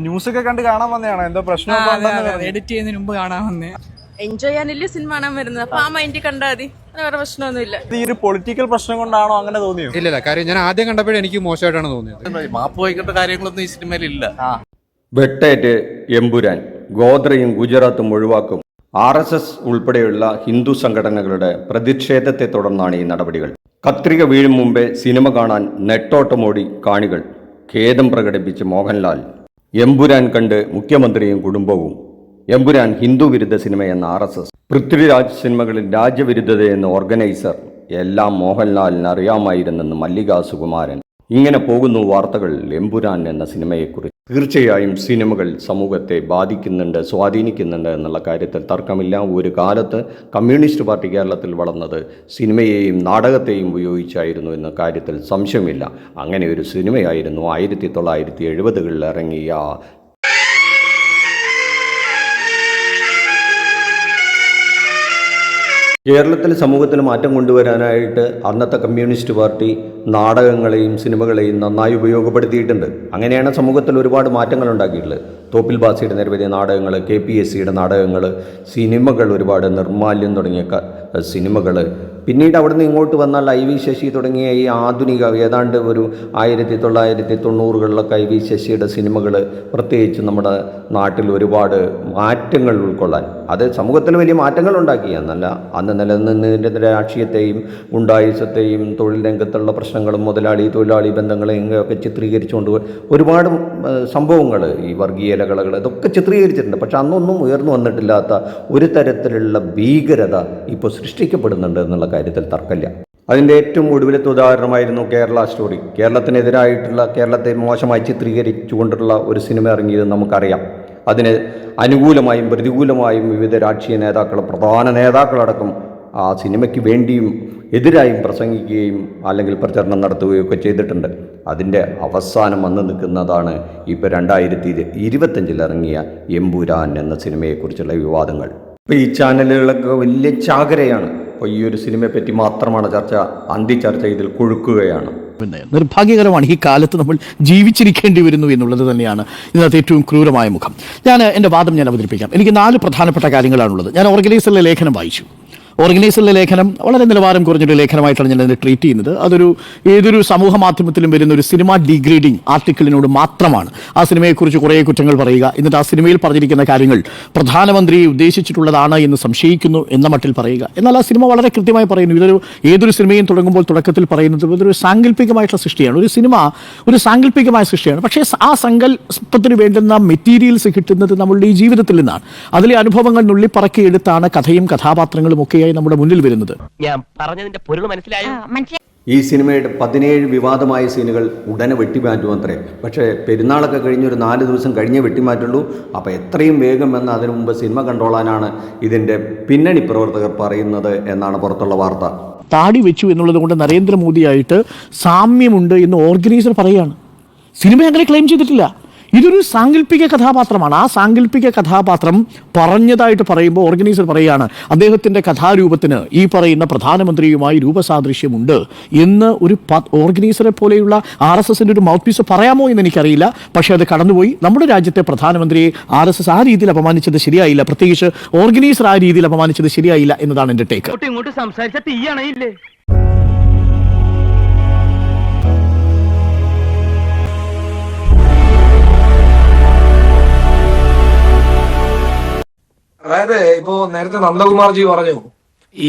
ന്യൂസൊക്കെ കണ്ട് കാണാൻ വന്നതാണ്. എന്തോ പ്രശ്നം എഡിറ്റ് ചെയ്യുന്നതിന് മുമ്പ് കാണാൻ വന്നേ. എൻജോയ് ചെയ്യാനല്ലേ സിനിമ കാണാൻ വരുന്നത്. അപ്പൊ ആ മൈൻഡിൽ കണ്ടാൽ മതി, വേറെ പ്രശ്നമൊന്നുമില്ല. ഈ ഒരു പൊളിറ്റിക്കൽ പ്രശ്നം കൊണ്ടാണോ അങ്ങനെ തോന്നിയോ? ഇല്ല, കാര്യം ഞാൻ ആദ്യം കണ്ടപ്പോഴേ എനിക്ക് മോശമായിട്ടാണ് തോന്നിയത്. മാപ്പ് വഹിക്കേണ്ട കാര്യങ്ങളൊന്നും ഈ സിനിമയിലില്ല. വെട്ടേറ്റ് എമ്പുരാൻ, ഗോദ്രയും ഗുജറാത്തും ഒഴിവാക്കും. RSS ഉൾപ്പെടെയുള്ള ഹിന്ദു സംഘടനകളുടെ പ്രതിഷേധത്തെ തുടർന്നാണ് ഈ നടപടികൾ. കത്രിക വീഴും മുമ്പേ സിനിമ കാണാൻ നെട്ടോട്ടമോടി കാണികൾ. ഖേദം പ്രകടിപ്പിച്ച് മോഹൻലാൽ. എമ്പുരാൻ കണ്ട് മുഖ്യമന്ത്രിയും കുടുംബവും. എമ്പുരാൻ ഹിന്ദു വിരുദ്ധ സിനിമയെന്ന് RSS. പൃഥ്വിരാജ് സിനിമകളിൽ രാജ്യവിരുദ്ധതയെന്ന് ഓർഗനൈസർ. എല്ലാം മോഹൻലാലിന് അറിയാമായിരുന്നെന്ന് മല്ലികാ സുകുമാരൻ. ഇങ്ങനെ പോകുന്നു വാർത്തകൾ എമ്പുരാൻ എന്ന സിനിമയെക്കുറിച്ച്. തീർച്ചയായും സിനിമകൾ സമൂഹത്തെ ബാധിക്കുന്നുണ്ട്, സ്വാധീനിക്കുന്നുണ്ട് എന്നുള്ള കാര്യത്തിൽ തർക്കമില്ല. ഒരു കാലത്ത് കമ്മ്യൂണിസ്റ്റ് പാർട്ടി കേരളത്തിൽ വളർന്നത് സിനിമയെയും നാടകത്തെയും ഉപയോഗിച്ചായിരുന്നു എന്ന കാര്യത്തിൽ സംശയമില്ല. അങ്ങനെ ഒരു സിനിമയായിരുന്നു 1970കളിൽ ഇറങ്ങിയ കേരളത്തിലെ സമൂഹത്തിൽ മാറ്റം കൊണ്ടുവരാനായിട്ട് അന്നത്തെ കമ്മ്യൂണിസ്റ്റ് പാർട്ടി നാടകങ്ങളെയും സിനിമകളെയും നന്നായി ഉപയോഗപ്പെടുത്തിയിട്ടുണ്ട്. അങ്ങനെയാണ് സമൂഹത്തിൽ ഒരുപാട് മാറ്റങ്ങൾ ഉണ്ടാക്കിയിട്ടുള്ളത്. തോപ്പിൽ ബാസിയുടെ നിരവധി നാടകങ്ങൾ, KPSCയുടെ നാടകങ്ങൾ, സിനിമകൾ, ഒരുപാട് നിർമ്മാല്യം തുടങ്ങിയ സിനിമകൾ. പിന്നീട് അവിടെ നിന്ന് ഇങ്ങോട്ട് വന്നാൽ IV ശശി തുടങ്ങിയ ഈ ആധുനിക ഏതാണ്ട് ഒരു 1990കളിലൊക്കെ IV ശശിയുടെ സിനിമകൾ പ്രത്യേകിച്ച് നമ്മുടെ നാട്ടിൽ ഒരുപാട് മാറ്റങ്ങൾ ഉൾക്കൊള്ളാൻ, അത് സമൂഹത്തിന് വലിയ മാറ്റങ്ങൾ ഉണ്ടാക്കി എന്നല്ല, അന്ന് നിലനിന്നതിൻ്റെ രാഷ്ട്രീയത്തെയും ഗുണ്ടായുസത്തെയും തൊഴിൽ രംഗത്തുള്ള പ്രശ്നങ്ങളും മുതലാളി തൊഴിലാളി ബന്ധങ്ങളെയും ഒക്കെ ചിത്രീകരിച്ചുകൊണ്ട് ഒരുപാട് സംഭവങ്ങൾ, ഈ വർഗീയ ഇലകളകൾ ഇതൊക്കെ ചിത്രീകരിച്ചിട്ടുണ്ട്. പക്ഷെ അന്നൊന്നും ഉയർന്നു വന്നിട്ടില്ലാത്ത ഒരു തരത്തിലുള്ള ഭീകരത ഇപ്പോൾ സൃഷ്ടിക്കപ്പെടുന്നുണ്ട് എന്നുള്ള കാര്യത്തിൽ തർക്കമില്ല. അതിൻ്റെ ഏറ്റവും ഒടുവിലത്തെ ഉദാഹരണമായിരുന്നു കേരള സ്റ്റോറി. കേരളത്തിനെതിരായിട്ടുള്ള, കേരളത്തെ മോശമായി ചിത്രീകരിച്ചുകൊണ്ടുള്ള ഒരു സിനിമ ഇറങ്ങിയത് നമുക്കറിയാം. അതിന് അനുകൂലമായും പ്രതികൂലമായും വിവിധ രാഷ്ട്രീയ നേതാക്കൾ, പ്രധാന നേതാക്കളടക്കം ആ സിനിമയ്ക്ക് വേണ്ടിയും എതിരായും പ്രസംഗിക്കുകയും അല്ലെങ്കിൽ പ്രചരണം നടത്തുകയും ഒക്കെ ചെയ്തിട്ടുണ്ട്. അതിൻ്റെ അവസാനം വന്ന് നിൽക്കുന്നതാണ് ഇപ്പോൾ 2025 ഇറങ്ങിയ എമ്പുരാൻ എന്ന സിനിമയെക്കുറിച്ചുള്ള വിവാദങ്ങൾ. ഇപ്പോൾ ഈ ചാനലുകളൊക്കെ വലിയ ചാകരയാണ്. അപ്പോൾ ഈ ഒരു സിനിമയെപ്പറ്റി മാത്രമാണ് ചർച്ച, അന്തിച്ചർച്ച ഇതിൽ കൊഴുക്കുകയാണ്. നിർഭാഗ്യകരമാണ് ഈ കാലത്ത് നമ്മൾ ജീവിച്ചിരിക്കേണ്ടി വരുന്നു എന്നുള്ളത് തന്നെയാണ് ഇന്നത്തെ ഏറ്റവും ക്രൂരമായ മുഖം. എൻ്റെ വാദം അവതരിപ്പിക്കാം. എനിക്ക് 4 പ്രധാനപ്പെട്ട കാര്യങ്ങളാണുള്ളത്. ഞാൻ ഓർഗനൈസറിലെ ലേഖനം വായിച്ചു. ഓർഗനൈസറിലെ ലേഖനം വളരെ നിലവാരം കുറഞ്ഞൊരു ലേഖനമായിട്ടാണ് ഞാൻ അതിനെ ട്രീറ്റ് ചെയ്യുന്നത്. അതൊരു ഏതൊരു സമൂഹ മാധ്യമത്തിലും വരുന്ന ഒരു സിനിമ ഡീഗ്രേഡിംഗ് ആർട്ടിക്കിളിനോട് മാത്രമാണ്. ആ സിനിമയെക്കുറിച്ച് കുറേ കുറ്റങ്ങൾ പറയുക, എന്നിട്ട് ആ സിനിമയിൽ പറഞ്ഞിരിക്കുന്ന കാര്യങ്ങൾ പ്രധാനമന്ത്രിയെ ഉദ്ദേശിച്ചിട്ടുള്ളതാണ് എന്ന് സംശയിക്കുന്നു എന്ന മട്ടിൽ പറയുക. എന്നാൽ ആ സിനിമ വളരെ കൃത്യമായി പറയുന്നു, ഏതൊരു സിനിമയും തുടങ്ങുമ്പോൾ തുടക്കത്തിൽ പറയുന്നത് ഇതൊരു സാങ്കല്പികമായിട്ടുള്ള സൃഷ്ടിയാണ്. ഒരു സിനിമ ഒരു സാങ്കല്പികമായ സൃഷ്ടിയാണ്. പക്ഷേ ആ സങ്കല്പത്തിന് വേണ്ടുന്ന മെറ്റീരിയൽസ് കിട്ടുന്നത് നമ്മളുടെ ഈ ജീവിതത്തിൽ നിന്നാണ്. അതിലെ അനുഭവങ്ങൾ നുള്ളിപ്പറക്കിയെടുത്താണ് കഥയും കഥാപാത്രങ്ങളും ഒക്കെയായി നമ്മുടെ മുന്നിൽ വരുന്നത്. ഞാൻ പറഞ്ഞതിന്റെ പൊരുൾ മനസ്സിലായോ? ഈ സിനിമയുടെ 17 വിവാദമായ സീനുകൾ ഉടനെ വെട്ടിമാറ്റുമത്രേ. പക്ഷേ പെരുന്നാളൊക്കെ കഴിഞ്ഞ് ഒരു 4 ദിവസം കഴിഞ്ഞേ വെട്ടിമാറ്റുള്ളൂ. അപ്പോൾ എത്രയും വേഗം എന്ന് അതിനു മുമ്പ് സിനിമ കണ്ടോളാനാണ് ഇതിൻ്റെ പിന്നണി പ്രവർത്തകർ പറയുന്നത് എന്നാണ് പുറത്തുള്ള വാർത്ത. താടി വെച്ചു എന്നുള്ളത് കൊണ്ട് നരേന്ദ്രമോദിയായിട്ട് സാമ്യമുണ്ട് എന്ന് ഓർഗനൈസർ പറയുകയാണ്. സിനിമ അങ്ങനെ ക്ലെയിം ചെയ്തിട്ടില്ല. ഇതൊരു സാങ്കല്പിക കഥാപാത്രമാണ്. ആ സാങ്കല്പിക കഥാപാത്രം പറഞ്ഞതായിട്ട് പറയുമ്പോൾ ഓർഗനൈസർ പറയുകയാണ് അദ്ദേഹത്തിൻ്റെ കഥാരൂപത്തിന് ഈ പറയുന്ന പ്രധാനമന്ത്രിയുമായി രൂപസാദൃശ്യമുണ്ട് എന്ന് ഒരു ഓർഗനൈസറെ പോലെയുള്ള RSSൻ്റെ ഒരു മൗത്ത് പീസ് പറയാമോ എന്ന് എനിക്കറിയില്ല. പക്ഷേ അത് കടന്നുപോയി. നമ്മുടെ രാജ്യത്തെ പ്രധാനമന്ത്രിയെ RSS ആ രീതിയിൽ അപമാനിച്ചത് ശരിയായില്ല, പ്രത്യേകിച്ച് ഓർഗനൈസർ ആ രീതിയിൽ അപമാനിച്ചത് ശരിയായില്ല എന്നതാണ് എൻ്റെ ടേക്ക്. ഇങ്ങോട്ട് സംസാരിച്ച തീയാണേ. അതായത് ഇപ്പോ നേരത്തെ നന്ദകുമാർജി പറഞ്ഞു, ഈ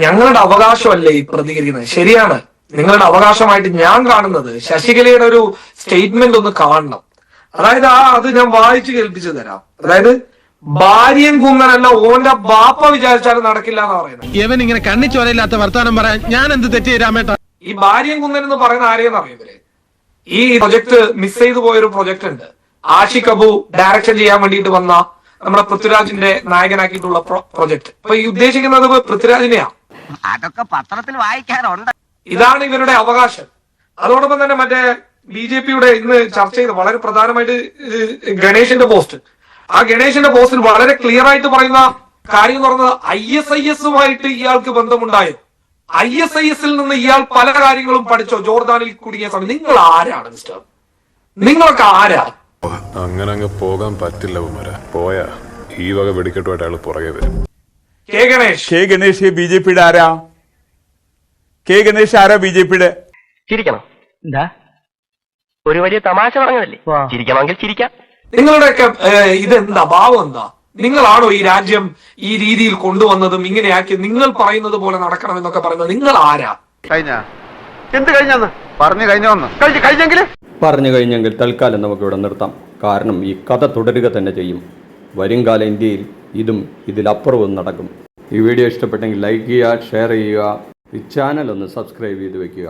ഞങ്ങളുടെ അവകാശമല്ലേ ഈ പ്രതികരിക്കുന്നത്. ശരിയാണ്, നിങ്ങളുടെ അവകാശമായിട്ട് ഞാൻ കാണുന്നത് ശശികലയുടെ ഒരു സ്റ്റേറ്റ്മെന്റ് ഒന്ന് കാണണം. അതായത് അത് ഞാൻ വായിച്ചു കേൾപ്പിച്ചു തരാം. അതായത് ഭാര്യയും കുന്നനല്ല ഓന്റെ ബാപ്പ വിചാരിച്ചാലും നടക്കില്ല എന്ന് പറയുന്നത്. ഇവൻ ഇങ്ങനെ കണ്ണിച്ചോരയില്ലാത്ത വർത്താനം പറയാൻ ഞാൻ എന്ത് തെറ്റ് രാമേട്ട? ഈ ഭാര്യയും കുന്നൻ എന്ന് പറയുന്ന ആരെയെന്ന് അറിയുന്നില്ലേ? ഈ പ്രൊജക്ട് മിസ് ചെയ്തു പോയൊരു പ്രൊജക്ട് ഉണ്ട്. ആഷിഖ് അബു ഡയറക്ഷൻ ചെയ്യാൻ വേണ്ടിയിട്ട് വന്ന നമ്മുടെ പൃഥ്വിരാജിന്റെ നായകനാക്കിയിട്ടുള്ള പ്രൊജക്ട്. അപ്പൊ ഈ ഉദ്ദേശിക്കുന്നത് പൃഥ്വിരാജിനെയാ. അതൊക്കെ പത്രത്തിൽ വായിക്കാറുണ്ട്. ഇതാണ് ഇവരുടെ അവകാശം. അതോടൊപ്പം തന്നെ മറ്റേ BJPയുടെ ഇന്ന് ചർച്ച ചെയ്ത് വളരെ പ്രധാനമായിട്ട് ഗണേശന്റെ പോസ്റ്റ്. ആ ഗണേശന്റെ പോസ്റ്റിൽ വളരെ ക്ലിയർ ആയിട്ട് പറയുന്ന കാര്യം എന്ന് പറയുന്നത് ISISുമായിട്ട് ഇയാൾക്ക് ബന്ധമുണ്ടായോ, ISISൽ നിന്ന് ഇയാൾ പല കാര്യങ്ങളും പഠിച്ചോ, ജോർദാനിൽ കുടുങ്ങിയ സമയം. നിങ്ങൾ ആരാണ് മിസ്റ്റർ? നിങ്ങളൊക്കെ ആരാ? അങ്ങനെ അങ്ങ് പോകാൻ പറ്റില്ല കുമാര. പോയാ ഈ വക വെടിക്കെട്ടുമായിട്ട് അയാൾ പുറകെ വരും. കെ ഗണേഷ് കെ ഗണേഷ് BJP-യുടെ ആരാ? കെ ഗണേഷ് ആരാ BJP-യുടെ? ചിരിക്കണം. എന്താ ഒരു വലിയ തമാശ പറഞ്ഞതല്ലേ? ചിരിക്കണമെങ്കിൽ ചിരിക്കാം. നിങ്ങളുടെയൊക്കെ ഇതെന്താ ഭാവം എന്താ? നിങ്ങളാണോ ഈ രാജ്യം ഈ രീതിയിൽ കൊണ്ടുവന്നതും ഇങ്ങനെയാക്കി നിങ്ങൾ പറയുന്നത് പോലെ നടക്കണമെന്നൊക്കെ പറയുന്നത്? നിങ്ങൾ ആരാ? എന്ത് കഴിഞ്ഞാന്ന് പറഞ്ഞു കഴിഞ്ഞെങ്കിൽ തൽക്കാലം നമുക്കിവിടെ നിർത്താം. കാരണം ഈ കഥ തുടരുക തന്നെ ചെയ്യും. വരുംകാല ഇന്ത്യയിൽ ഇതും ഇതിലപ്പുറവും നടക്കും. ഈ വീഡിയോ ഇഷ്ടപ്പെട്ടെങ്കിൽ ലൈക്ക് ചെയ്യുക, ഷെയർ ചെയ്യുക, ഈ ചാനൽ ഒന്ന് സബ്സ്ക്രൈബ് ചെയ്ത് വെക്കുക.